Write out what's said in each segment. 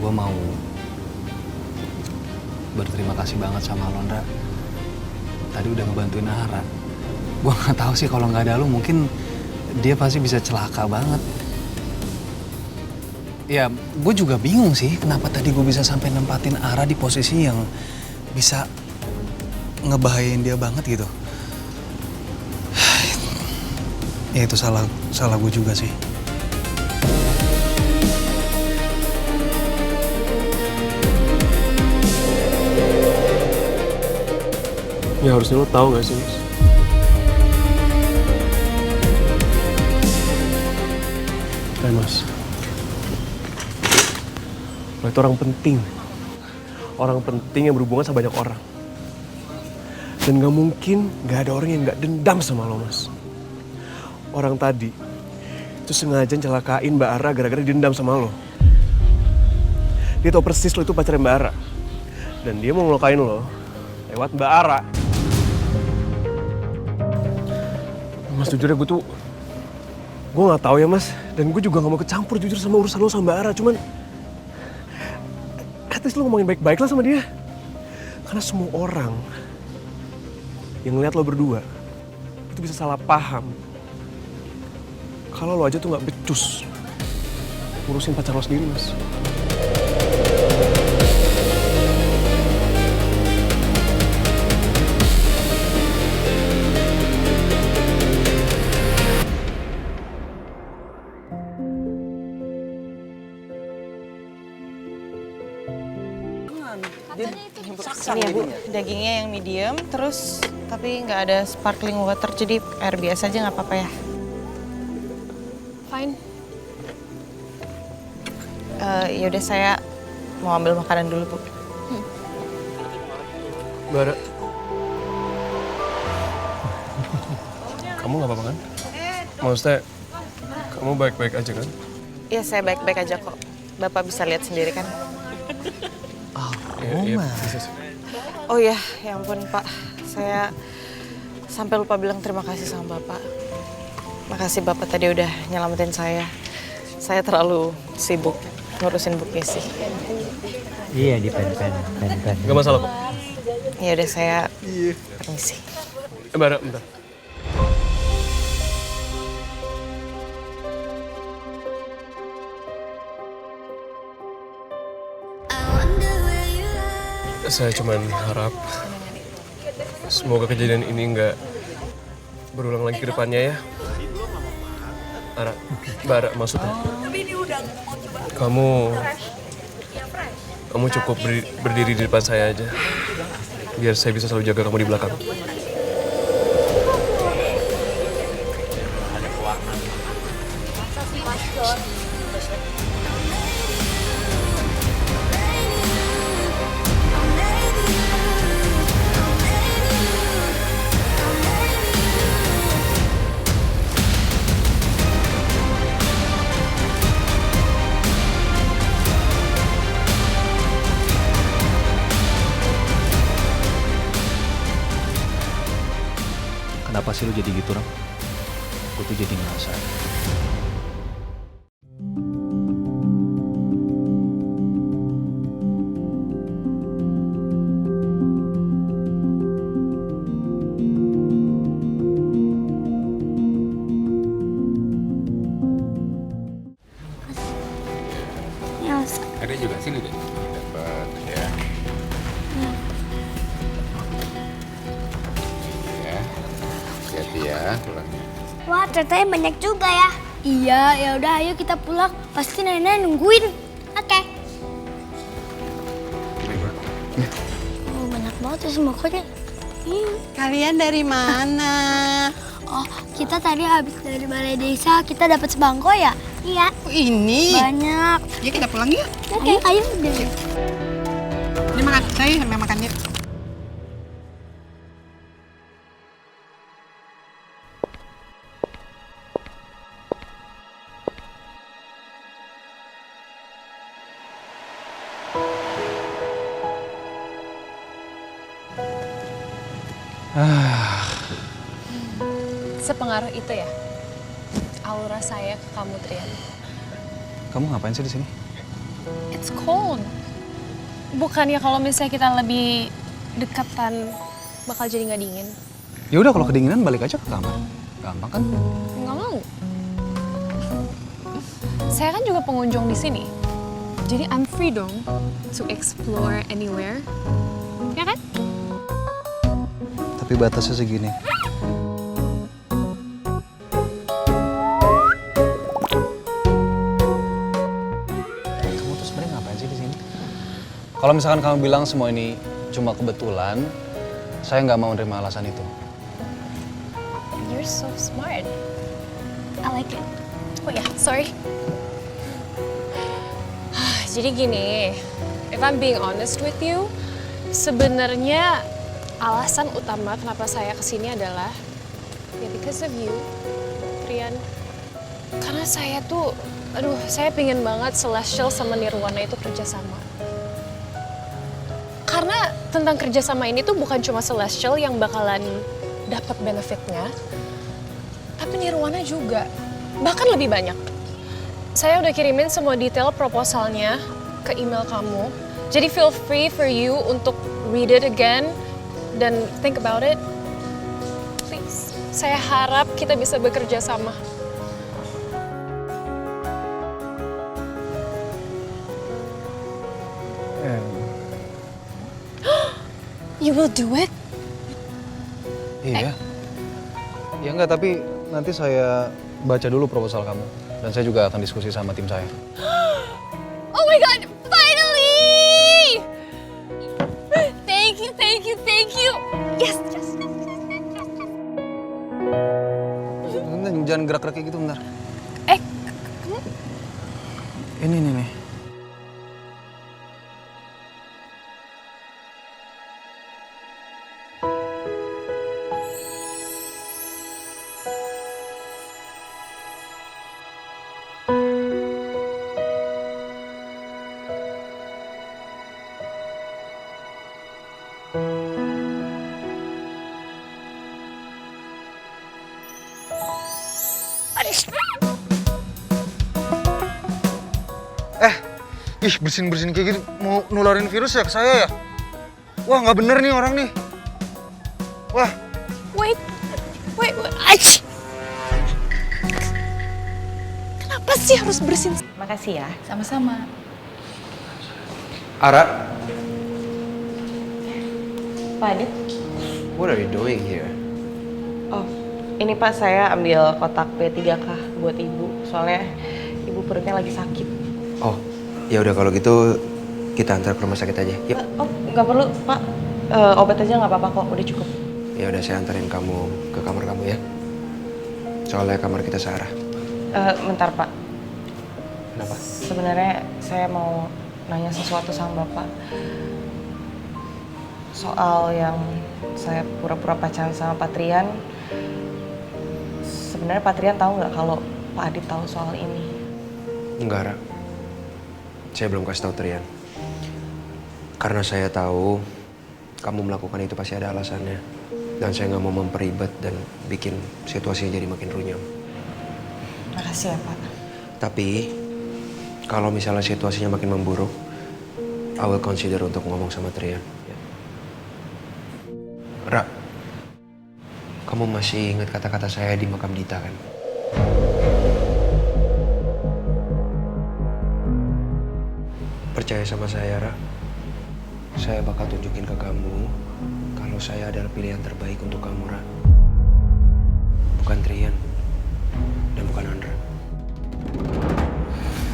Gue mau berterima kasih banget sama Londra. Tadi udah ngebantuin Ara. Gue nggak tahu sih kalau nggak ada lu mungkin dia pasti bisa celaka banget. Ya, gue juga bingung sih kenapa tadi gue bisa sampai nempatin Ara di posisi yang bisa ngebahayain dia banget gitu. Ya itu salah gue juga sih. Ya harusnya lo tahu gak sih, Mas? Mas, lo itu orang penting. Orang penting yang berhubungan sama banyak orang. Dan gak mungkin gak ada orang yang gak dendam sama lo, Mas. Orang tadi itu sengaja celakain Mbak Ara gara-gara dendam sama lo. Dia tahu persis lo itu pacarnya Mbak Ara. Dan dia mau ngelukain lo lewat Mbak Ara. Mas, jujur ya gue gak tahu ya, Mas. Dan gue juga gak mau kecampur jujur sama urusan lo sama Mbak Ara. Cuman at least lo ngomongin baik-baik lah sama dia. Karena semua orang yang ngeliat lo berdua itu bisa salah paham kalau lo aja tuh gak becus ngurusin pacar lo sendiri, Mas. Ini ya Bu, dagingnya yang medium, terus tapi nggak ada sparkling water, jadi air biasa aja nggak apa-apa ya? Fine. Yaudah saya mau ambil makanan dulu Bu. Bara, kamu gak apa-apa kan? Maksudnya, kamu baik-baik aja kan? Iya saya baik-baik aja kok, Bapak bisa lihat sendiri kan? Iya, bisa sih. Oh ya, ya ampun Pak, saya sampai lupa bilang terima kasih sama Bapak. Makasih Bapak tadi udah nyelamatin saya. Saya terlalu sibuk ngurusin Bu Kesi. Iya, di pen. Gak masalah kok. Ya udah saya permisi. Bara, bentar. Saya cuman harap semoga kejadian ini nggak berulang lagi ke depannya ya. Bara maksudnya. Kamu cukup berdiri di depan saya aja. Biar saya bisa selalu jaga kamu di belakang. Kenapa sih lu jadi gitu, Ram? Gue tuh jadi ngerasa. Ada juga sini deh. Dapat ya. Ya. Hati-hati ya pulangnya. Wah, ternyata banyak juga ya. Iya, ya udah ayo kita pulang. Pasti nenek nungguin. Oke. Oh, banyak banget ya sembako-nya. Kalian dari mana? Oh, kita tadi habis dari balai desa, kita dapat sembako ya? Iya. Oh, ini. Banyak. Ya kita pulang yuk. Oke. Ayo, udah. Ini makan, saya sampai makannya. Sepengaruh itu ya aura saya ke kamu, Trian. Kamu ngapain sih di sini? it's cold. Bukannya kalau misalnya kita lebih dekatan bakal jadi nggak dingin? Ya udah kalau kedinginan balik aja ke kamar. Gampang kan? Nggak mau. Saya kan juga pengunjung di sini. Jadi I'm free dong to explore anywhere. Ya kan? Tapi batasnya segini. Kamu tuh sebenarnya ngapain sih di sini? Kalau misalkan kamu bilang semua ini cuma kebetulan, saya nggak mau nerima alasan itu. You're so smart. I like it. Oh ya, sorry. Jadi gini, if I'm being honest with you, sebenarnya alasan utama kenapa saya kesini adalah ya because of you, Rian. Karena saya tuh, saya pingin banget Celestial sama Nirwana itu kerjasama. Karena tentang kerjasama ini tuh bukan cuma Celestial yang bakalan dapat benefitnya, tapi Nirwana juga, bahkan lebih banyak. Saya udah kirimin semua detail proposalnya ke email kamu. Jadi feel free for you untuk read it again dan think about it. Please, saya harap kita bisa bekerja sama. You will do it? Iya. Ya enggak, tapi nanti saya baca dulu proposal kamu. Dan saya juga akan diskusi sama tim saya. Oh my god, finally! Thank you, thank you, thank you. Yes, yes, yes, yes, yes, yes. Bentar, jangan gerak-gerak kayak gitu, bentar. Kamu? Ini nih. Ih, bersin-bersin kayak gitu mau nularin virus ya ke saya ya? Wah, nggak bener nih orang nih. Wah. Wait. Ach! Kenapa sih harus bersin? Makasih ya. Sama-sama. Ara, Pak Adit. what are you doing here? Oh, ini Pak, saya ambil kotak B3K buat Ibu. Soalnya Ibu perutnya lagi sakit. Oh, ya udah kalau gitu kita antar ke rumah sakit aja. Yuk. Oh, nggak perlu Pak. Obat aja nggak apa-apa kok, udah cukup. Ya udah saya antarin kamu ke kamar kamu ya. Soalnya kamar kita searah. Bentar Pak. Kenapa? Sebenarnya saya mau nanya sesuatu sama Bapak. Soal yang saya pura-pura pacaran sama Patrian. Sebenarnya Patrian tahu nggak kalau Pak Adit tahu soal ini? Enggak, Ra. Saya belum kasih tahu Trian. Karena saya tahu kamu melakukan itu pasti ada alasannya. Dan saya nggak mau memperibet dan bikin situasinya jadi makin runyam. Makasih ya Pak. Tapi kalau misalnya situasinya makin memburuk, I will consider untuk ngomong sama Trian. Ya. Ra, kamu masih ingat kata-kata saya di makam Dita kan? Percaya sama saya, Ra. Saya bakal tunjukin ke kamu kalau saya adalah pilihan terbaik untuk kamu, Ra. Bukan Trian dan bukan Andra.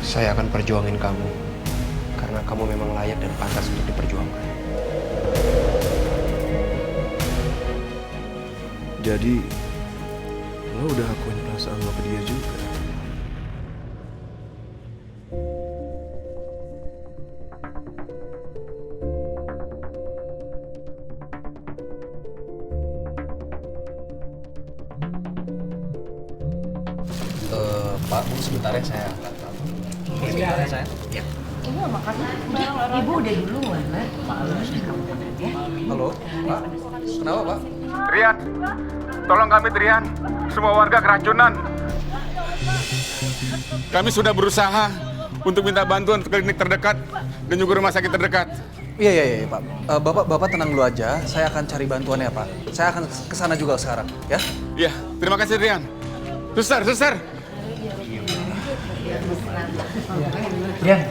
Saya akan perjuangin kamu karena kamu memang layak dan pantas untuk diperjuangkan. Jadi, lo udah akuin perasaan lo ke dia juga? Pak, sebentar ya saya angkat. Sebentar ya saya. Ya. Ibu udah duluan, Mbak. Ya. Halo, Pak. Kenapa, Pak? Trian, tolong kami Trian. Semua warga keracunan. Kami sudah berusaha untuk minta bantuan ke klinik terdekat dan juga rumah sakit terdekat. Iya, Pak. Bapak tenang dulu aja. Saya akan cari bantuannya, Pak. Saya akan kesana juga sekarang, ya? Iya, terima kasih Rian. Suster. Rian,